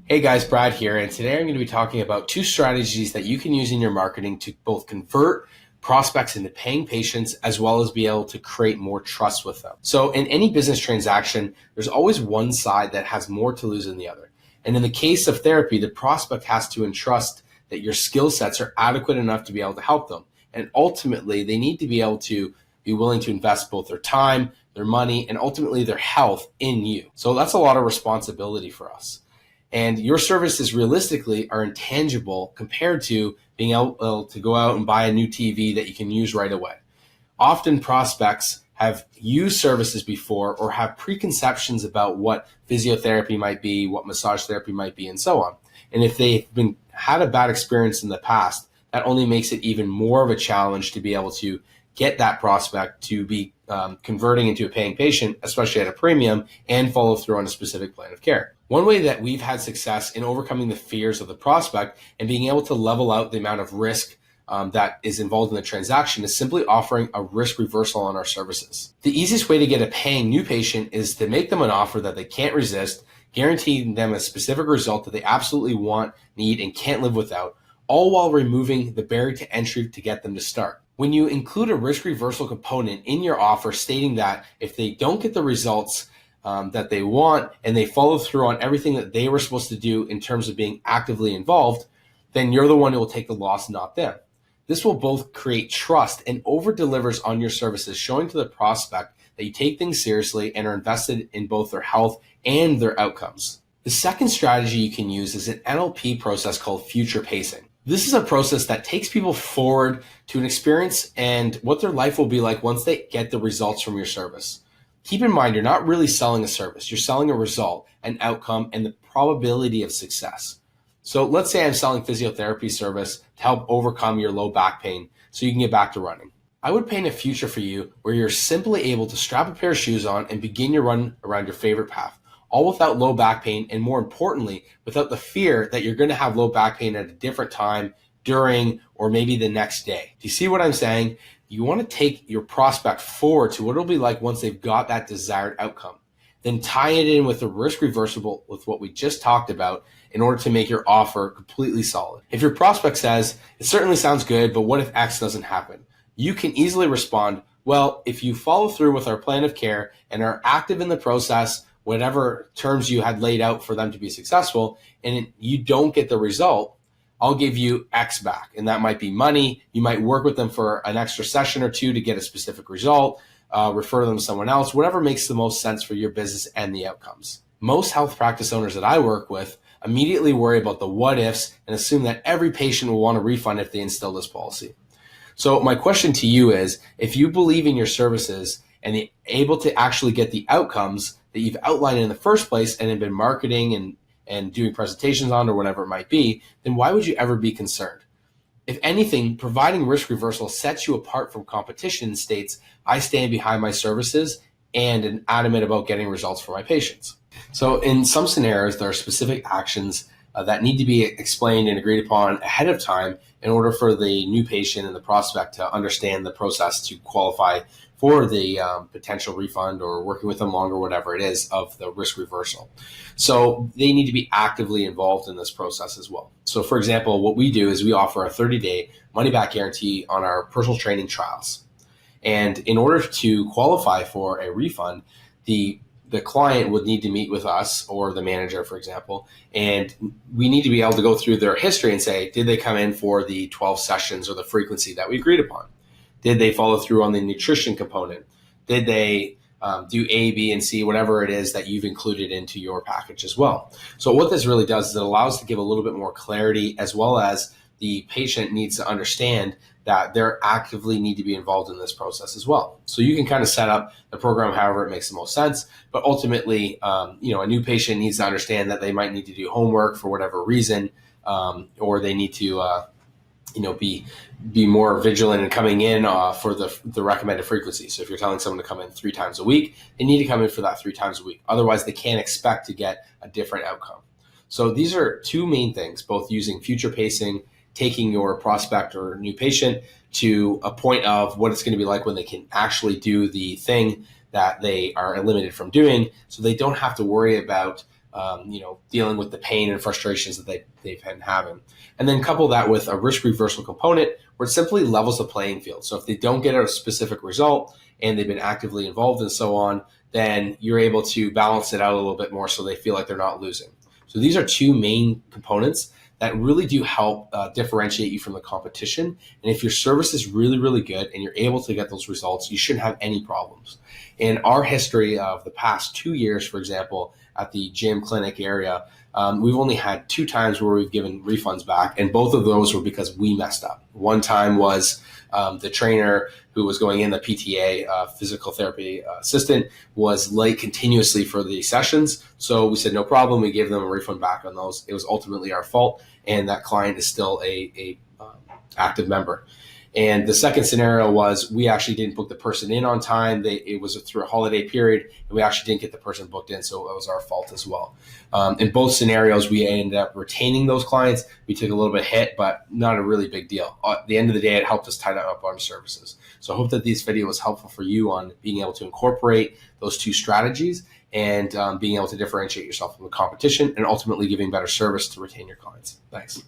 Hey guys, Brad here, and today I'm going to be talking about two strategies that you can use in your marketing to both convert prospects into paying patients as well as be able to create more trust with them. So in any business transaction, there's always one side that has more to lose than the other. And in the case of therapy, the prospect has to entrust that your skill sets are adequate enough to be able to help them. And ultimately, they need to be able to be willing to invest both their time, their money, and ultimately their health in you. So that's a lot of responsibility for us. And your services realistically are intangible compared to being able to go out and buy a new TV that you can use right away. Often prospects have used services before or have preconceptions about what physiotherapy might be, what massage therapy might be, and so on. And if they've had a bad experience in the past, that only makes it even more of a challenge to be able to get that prospect to be converting into a paying patient, especially at a premium, and follow through on a specific plan of care. One way that we've had success in overcoming the fears of the prospect and being able to level out the amount of risk that is involved in the transaction is simply offering a risk reversal on our services. The easiest way to get a paying new patient is to make them an offer that they can't resist, guaranteeing them a specific result that they absolutely want, need, and can't live without, all while removing the barrier to entry to get them to start. When you include a risk reversal component in your offer stating that if they don't get the results that they want and they follow through on everything that they were supposed to do in terms of being actively involved, then you're the one who will take the loss, not them. This will both create trust and over delivers on your services, showing to the prospect that you take things seriously and are invested in both their health and their outcomes. The second strategy you can use is an NLP process called future pacing. This is a process that takes people forward to an experience and what their life will be like once they get the results from your service. Keep in mind, you're not really selling a service. You're selling a result, an outcome, and the probability of success. So let's say I'm selling physiotherapy service to help overcome your low back pain so you can get back to running. I would paint a future for you where you're simply able to strap a pair of shoes on and begin your run around your favorite path, all without low back pain, and more importantly, without the fear that you're going to have low back pain at a different time, during, or maybe the next day. Do you see what I'm saying? You want to take your prospect forward to what it'll be like once they've got that desired outcome. Then tie it in with a risk reversible with what we just talked about in order to make your offer completely solid. If your prospect says, it certainly sounds good, but what if X doesn't happen? You can easily respond, well, if you follow through with our plan of care and are active in the process, whatever terms you had laid out for them to be successful, and you don't get the result, I'll give you X back. And that might be money. You might work with them for an extra session or two to get a specific result, refer them to someone else, whatever makes the most sense for your business and the outcomes. Most health practice owners that I work with immediately worry about the what ifs and assume that every patient will want a refund if they instill this policy. So my question to you is, if you believe in your services and you're able to actually get the outcomes that you've outlined in the first place and have been marketing and doing presentations on or whatever it might be, then why would you ever be concerned? If anything, providing risk reversal sets you apart from competition and states, I stand behind my services and am adamant about getting results for my patients. So in some scenarios, there are specific actions that need to be explained and agreed upon ahead of time in order for the new patient and the prospect to understand the process to qualify for the potential refund or working with them longer, whatever it is, of the risk reversal. So they need to be actively involved in this process as well. So for example, what we do is we offer a 30-day money-back guarantee on our personal training trials. And in order to qualify for a refund, the client would need to meet with us or the manager, for example, and we need to be able to go through their history and say, did they come in for the 12 sessions or the frequency that we agreed upon? Did they follow through on the nutrition component? Did they do A, B, and C, whatever it is that you've included into your package as well? So what this really does is it allows us to give a little bit more clarity, as well as the patient needs to understand that they're actively need to be involved in this process as well. So you can kind of set up the program however it makes the most sense, but ultimately, a new patient needs to understand that they might need to do homework for whatever reason, or they need to, be more vigilant in coming in for the recommended frequency. So if you're telling someone to come in 3 times a week, they need to come in for that 3 times a week. Otherwise, they can't expect to get a different outcome. So these are two main things, both using future pacing, taking your prospect or new patient to a point of what it's going to be like when they can actually do the thing that they are limited from doing, so they don't have to worry about dealing with the pain and frustrations that they've been having. And then couple that with a risk reversal component where it simply levels the playing field. So if they don't get a specific result and they've been actively involved and so on, then you're able to balance it out a little bit more so they feel like they're not losing. So these are two main components that really do help differentiate you from the competition. And if your service is really, really good and you're able to get those results, you shouldn't have any problems. In our history of the past 2 years, for example, at the gym clinic area, we've only had 2 times where we've given refunds back, and both of those were because we messed up. One time was the trainer who was going in, the PTA, physical therapy assistant, was late continuously for the sessions. So we said, no problem. We gave them a refund back on those. It was ultimately our fault, and that client is still a active member. And the second scenario was we actually didn't book the person in on time. It was through a holiday period, and we actually didn't get the person booked in, so it was our fault as well. In both scenarios, we ended up retaining those clients. We took a little bit of hit, but not a really big deal. At the end of the day, it helped us tighten up our services. So I hope that this video was helpful for you on being able to incorporate those two strategies and being able to differentiate yourself from the competition and ultimately giving better service to retain your clients. Thanks.